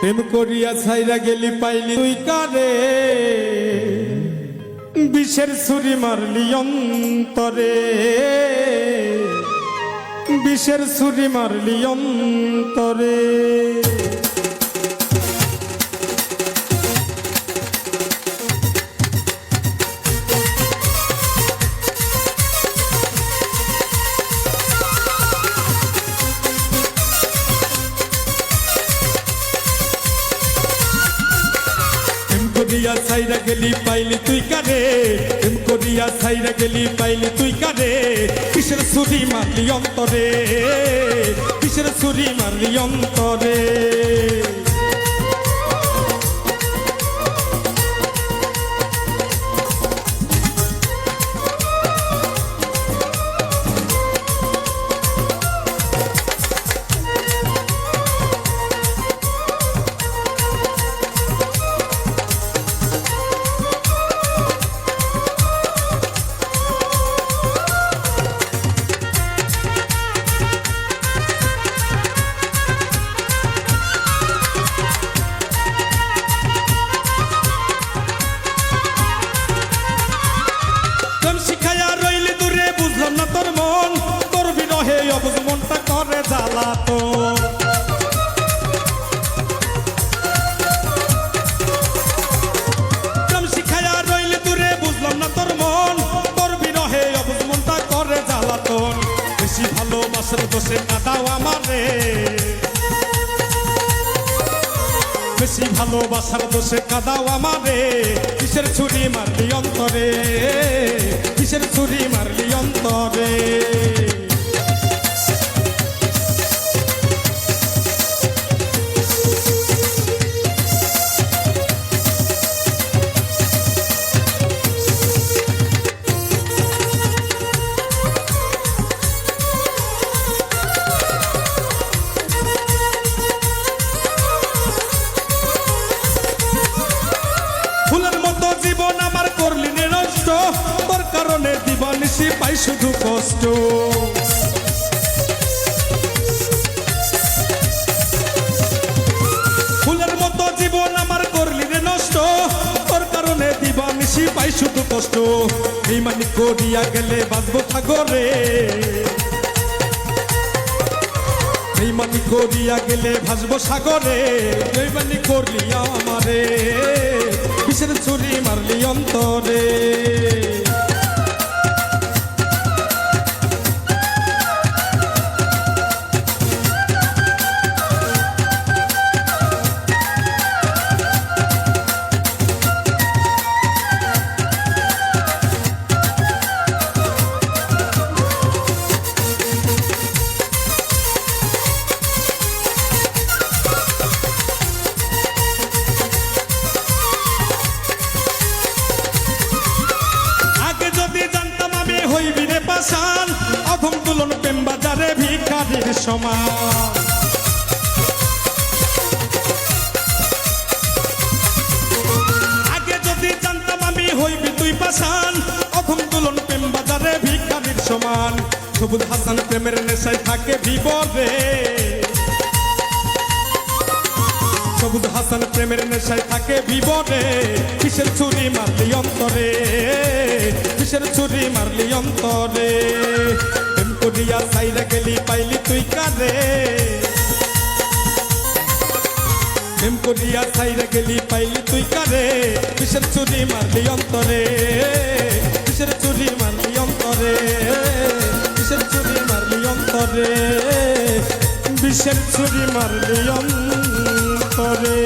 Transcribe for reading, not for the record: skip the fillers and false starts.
প্রেম করিয়া ছাইরা গেলি পাইলি তুই কারে, বিষের ছুরি মারলি অন্তরে, বিষের ছুরি মারলি অন্তরে। করিয়া ছাইরা গেলি পাইলি তুই কারে, প্রেম করিয়া ছাইরা গেলি পাইলি তুই কারে, কিসের ছুরি মারলি অন্তরে, কিসের ছুরি মারলি অন্তরে। না তোর মন তোর বিরহে অবুঝ মনটা করে জ্বালাতন, প্রেম শিখায়া রইলে দূরে বুঝলাম না তোর মন তোর বিরহে অবুঝ মনটা করে জ্বালাতন। বেশি ভালোবাসার দোষে কাঁদাও আমারে, বেশি ভালোবাসার দোষে কাঁদাও আমারে, কিসের ছুরি মারলি অন্তরে, কিসের ছুরি মারলি অন্তরে। ফুলের মতো জীবন আমার করলি রে নষ্ট, তোর কারণে দিবানিশি পাই শুধু কষ্ট। ফুলের মতো জীবন আমার করলি রে নষ্ট, তোর কারণে দিবানিশি পাই শুধু কষ্ট। এই মানি করিয়া গেলে বাঁচবো সাগরে, এই মানি করিয়া গেলে ভাসবো সাগরে, এই মানি করলি আমারে, বিষের ছুরি মারলি অন্তরে। হইবি রে পাশান অধম তুলন প্রেম বাজারে ভিখারির সমান, আগে যদি জানতাম আমি হইবি তুই পাশান অধম তুলন প্রেম বাজারে ভিখারির সমান। সবুজ হাসান প্রেমের নেশায় থাকে বিপদে, সবুজ হাসান প্রেমের নেশায় থাকে বিপদে, কিসের ছুরি মারলি অন্তরে, কিসের ছুরি মারলি অন্তরে। প্রেম করিয়া ছাইরা গেলি পাইলি তুই কারে, প্রেম করিয়া ছাইরা গেলি পাইলি তুই কারে, কিসের ছুরি মারলি অন্তরে, কিসের ছুরি মারলি অন্তরে, কিসের ছুরি মারলি অন্তরে, বিষের ছুরি মারলি অন্তরে।